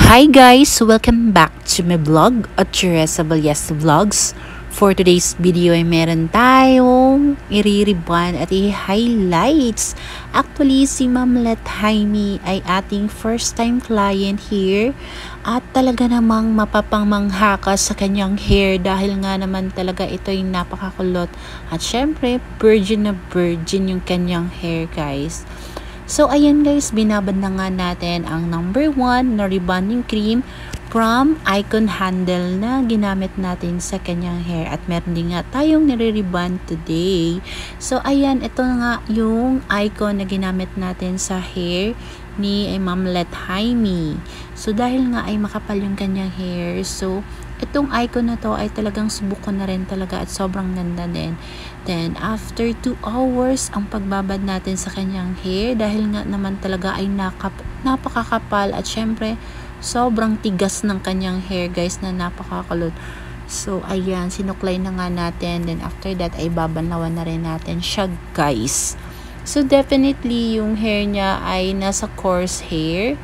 Hi guys! Welcome back to my vlog at Teresa Balyas Vlogs. For today's video ay meron tayong i-ribbon at i-highlights. Actually, si Ma'am Let Jaime ay ating first time client here. At talaga namang mapapangmangha ka sa kanyang hair dahil nga naman talaga ito ay napakakulot. At syempre, virgin na virgin yung kanyang hair guys. So, ayan guys, binabad na nga natin ang number 1 na rebonding cream from Icon Handle na ginamit natin sa kanyang hair. At meron din nga tayong nire-rebond today. So, ayan, ito nga yung Icon na ginamit natin sa hair ni Ma'am Let Jaime. So, dahil nga ay makapal yung kanyang hair, so, itong Icon na to ay talagang subok ko na rin talaga at sobrang ganda din. Then, after 2 hours, ang pagbabad natin sa kanyang hair dahil nga naman talaga ay napakakapal at syempre, sobrang tigas ng kanyang hair guys na napakakulot. So, ayan, sinuklay na nga natin. Then, after that, ay babanlawan na rin natin siya guys. So, definitely, yung hair niya ay nasa coarse hair.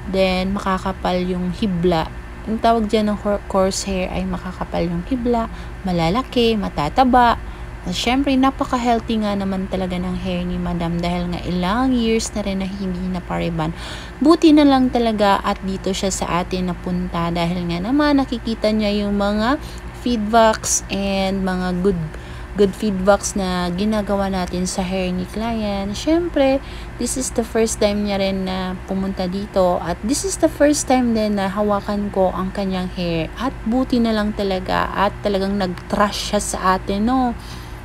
Then, makakapal yung hibla. Ang tawag dyan ng coarse hair ay makakapal yung hibla, malalaki, matataba. At syempre, napaka-healthy nga naman talaga ng hair ni Madam dahil nga ilang years na rin na hindi napariban. Buti na lang talaga at dito siya sa atin napunta dahil nga naman nakikita niya yung mga feedbacks and mga good feedbacks na ginagawa natin sa hair ni client. Syempre, this is the first time niya rin na pumunta dito at this is the first time din na hawakan ko ang kanyang hair at buti na lang talaga at talagang nag-trust siya sa atin, no?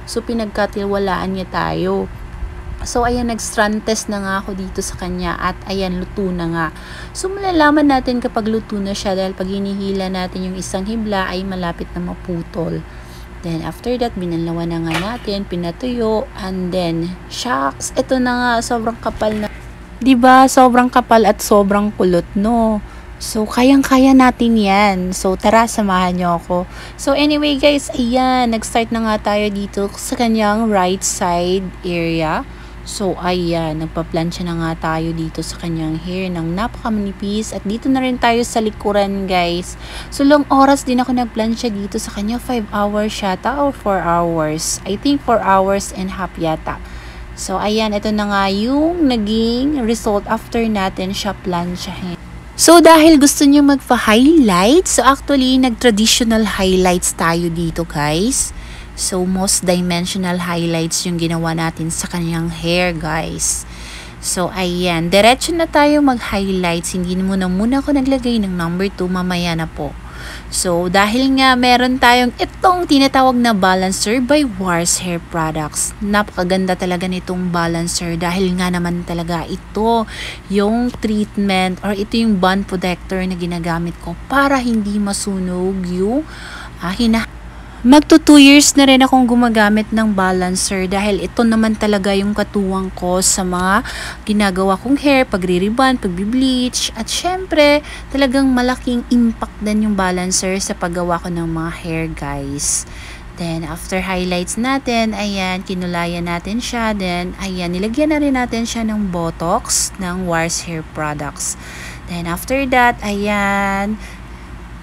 So, pinagkatiwalaan niya tayo. So, ayan, nag-strand test na nga ako dito sa kanya at ayan, luto na nga. So, malalaman natin kapag luto na siya dahil pag hinihila natin yung isang hibla ay malapit na maputol. Then, after that, binanlawan na nga natin, pinatuyo, and then, shucks, ito na nga, sobrang kapal na. Diba? Sobrang kapal at sobrang kulot, no? So, kayang-kaya natin yan. So, tara, samahan nyo ako. So, anyway guys, ayan, nag-start na nga tayo dito sa kanyang right side area. So, ayan, nagpa-plancha na nga tayo dito sa kanyang hair ng napakamanipis. At dito na rin tayo sa likuran, guys. So, long oras din ako nagplancha dito sa kanya. 5 hours yata or 4 hours. I think 4 hours and half yata. So, ayan, ito na nga yung naging result after natin siya planchahin. So, dahil gusto niyo magpa-highlights, so actually, nag-traditional highlights tayo dito, guys. So, most dimensional highlights yung ginawa natin sa kanyang hair, guys. So, ayan. Diretso na tayo mag-highlights. Hindi muna ako naglagay ng number 2. Mamaya na po. So, dahil nga meron tayong itong tinatawag na balancer by Wars Hair Products. Napakaganda talaga nitong balancer dahil nga naman talaga ito yung treatment or ito yung bond protector na ginagamit ko para hindi masunog yung Magto 2 years na rin akong gumagamit ng balancer dahil ito naman talaga yung katuwang ko sa mga ginagawa kong hair, pagre-rebond, pagbe-bleach, at syempre talagang malaking impact din yung balancer sa paggawa ko ng mga hair guys. Then after highlights natin, ayan, kinulayan natin siya, then ayan, nilagyan na rin natin siya ng botox ng Wars Hair Products. Then after that, ayan,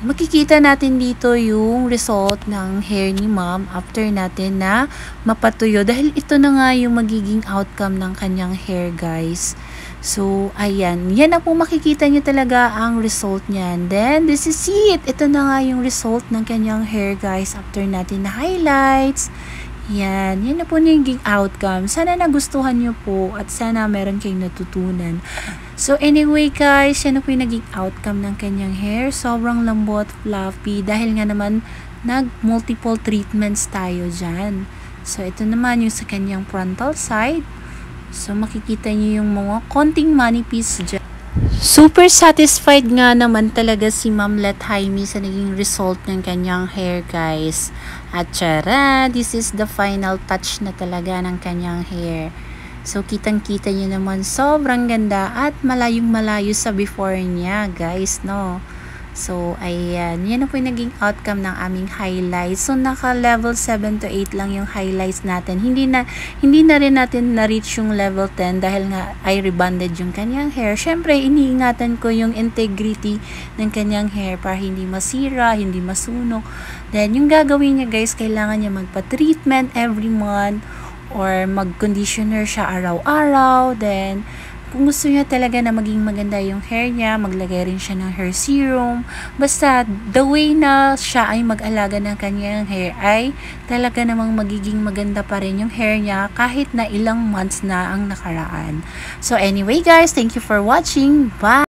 makikita natin dito yung result ng hair ni ma'am after natin na mapatuyo dahil ito na nga yung magiging outcome ng kanyang hair guys. So, ayan. Yan na po makikita nyo talaga ang result niyan. Then, this is it. Ito na nga yung result ng kanyang hair guys after natin na highlights. Yan na po yung outcome. Sana nagustuhan nyo po at sana meron kayong natutunan. So anyway guys, yan na po yung naging outcome ng kanyang hair. Sobrang lambot, fluffy dahil nga naman nag-multiple treatments tayo dyan. So ito naman yung sa kanyang frontal side. So makikita nyo yung mga konting manipis dyan. Super satisfied nga naman talaga si Ma'am Let Jaime sa naging result ng kanyang hair guys. At tara, this is the final touch na talaga ng kanyang hair. So kitang-kita nyo naman sobrang ganda at malayong malayo sa before niya guys, no? So, ayan. Yan na po yung naging outcome ng aming highlights. So, naka level 7 to 8 lang yung highlights natin. Hindi na rin natin na-reach yung level 10 dahil nga ay rebonded yung kanyang hair. Syempre, iniingatan ko yung integrity ng kanyang hair para hindi masira, hindi masunog. Then, yung gagawin niya guys, kailangan niya magpa-treatment every month or mag-conditioner siya araw-araw. Then, kung gusto niya talaga na maging maganda yung hair niya, maglagay rin siya ng hair serum. Basta, the way na siya ay mag-alaga ng kanyang hair ay talaga namang magiging maganda pa rin yung hair niya kahit na ilang months na ang nakaraan. So anyway guys, thank you for watching. Bye!